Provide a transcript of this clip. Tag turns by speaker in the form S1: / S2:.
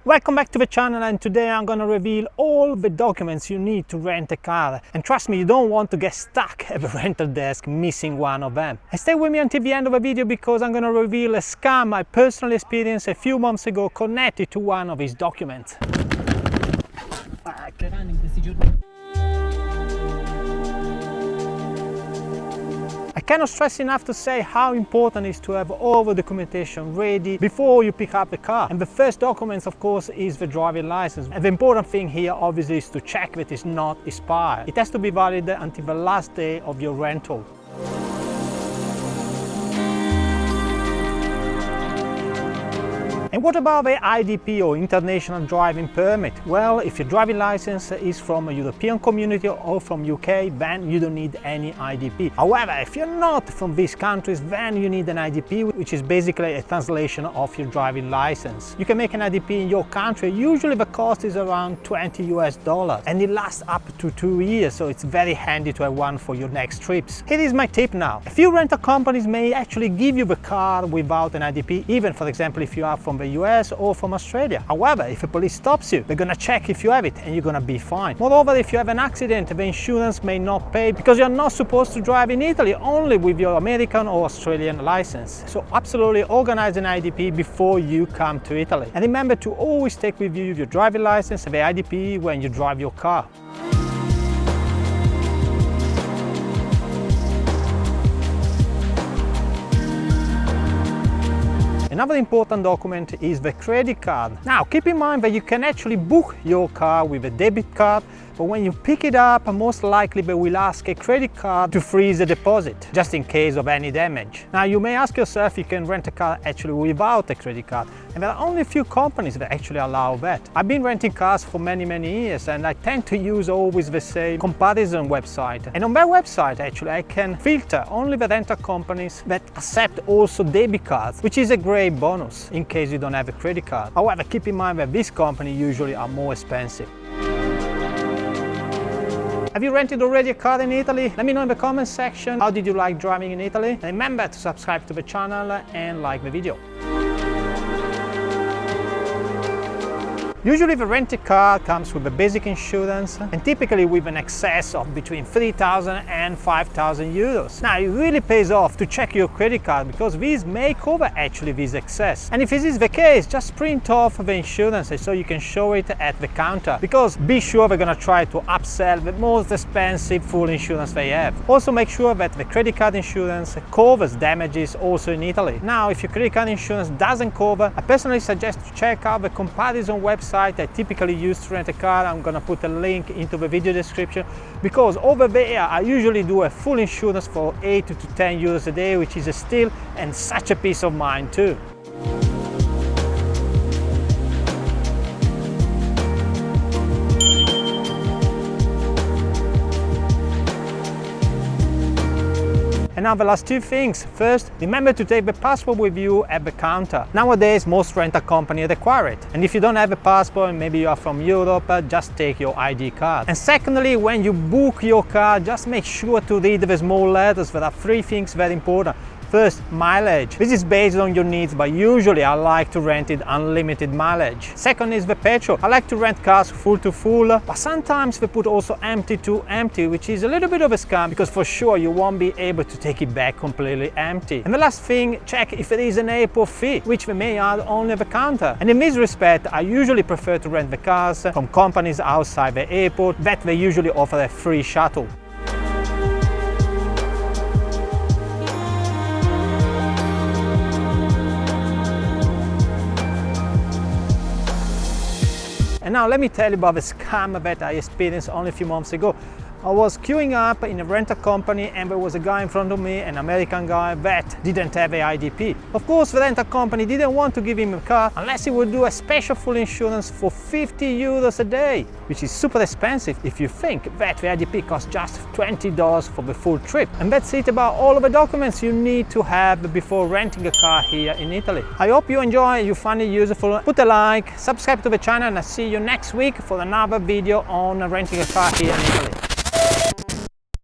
S1: Welcome back to the channel, and today I'm gonna reveal all the documents you need to rent a car. And trust me, you don't want to get stuck at the rental desk missing one of them. And stay with me until the end of the video because I'm gonna reveal a scam I personally experienced a few months ago connected to one of his documents. I cannot stress enough to say how important it is to have all the documentation ready before you pick up the car. And the first document, of course, is the driving license. And the important thing here, obviously, is to check that it's not expired. It has to be valid until the last day of your rental. And what about the IDP or International Driving Permit? Well, if your driving license is from a European community or from UK, then you don't need any IDP. However, if you're not from these countries, then you need an IDP, which is basically a translation of your driving license. You can make an IDP in your country. Usually the cost is around $20 US, and it lasts up to 2 years, so it's very handy to have one for your next trips. Here is my tip now. A few rental companies may actually give you the car without an IDP, even for example if you are from the US or from Australia. However, if the police stops you, they're gonna check if you have it and you're gonna be fine. Moreover, if you have an accident, the insurance may not pay because you're not supposed to drive in Italy, only with your American or Australian license. So absolutely organize an IDP before you come to Italy. And remember to always take with you your driving license and the IDP when you drive your car. Another important document is the credit card. Now, keep in mind that you can actually book your car with a debit card, but when you pick it up, most likely they will ask a credit card to freeze the deposit, just in case of any damage. Now, you may ask yourself if you can rent a car actually without a credit card, and there are only a few companies that actually allow that. I've been renting cars for many years, and I tend to use always the same comparison website. And on their website, actually, I can filter only the rental companies that accept also debit cards, which is a great bonus in case you don't have a credit card. However, keep in mind that these companies usually are more expensive. Have you rented already a car in Italy? Let me know in the comments section. How did you like driving in Italy? And remember to subscribe to the channel and like the video. Usually the rented car comes with a basic insurance and typically with an excess of between 3,000 and 5,000 euros. Now, it really pays off to check your credit card because these may cover actually this excess. And if this is the case, just print off the insurance so you can show it at the counter, because be sure they're gonna try to upsell the most expensive full insurance they have. Also make sure that the credit card insurance covers damages also in Italy. Now, if your credit card insurance doesn't cover, I personally suggest to check out the comparison website I typically use to rent a car. I'm gonna put a link into the video description because over there I usually do a full insurance for 8 to 10 euros a day, which is a steal and such a peace of mind too. And now the last two things. First, remember to take the passport with you at the counter. Nowadays, most rental companies require it. And if you don't have a passport and maybe you are from Europe, just take your ID card. And secondly, when you book your car, just make sure to read the small letters. There are three things very important. First, mileage. This is based on your needs, but usually I like to rent it unlimited mileage. Second is the petrol. I like to rent cars full to full, but sometimes they put also empty to empty, which is a little bit of a scam because for sure you won't be able to take it back completely empty. And the last thing, check if there is an airport fee, which they may add only at the counter. And in this respect, I usually prefer to rent the cars from companies outside the airport that they usually offer a free shuttle. And now let me tell you about the scam that I experienced only a few months ago. I was queuing up in a rental company and there was a guy in front of me, an American guy, that didn't have a IDP. Of course, the rental company didn't want to give him a car unless he would do a special full insurance for 50 euros a day, which is super expensive if you think that the IDP costs just $20 for the full trip. And that's it about all of the documents you need to have before renting a car here in Italy. I hope you enjoy, you find it useful. Put a like, subscribe to the channel, and I'll see you next week for another video on renting a car here in Italy.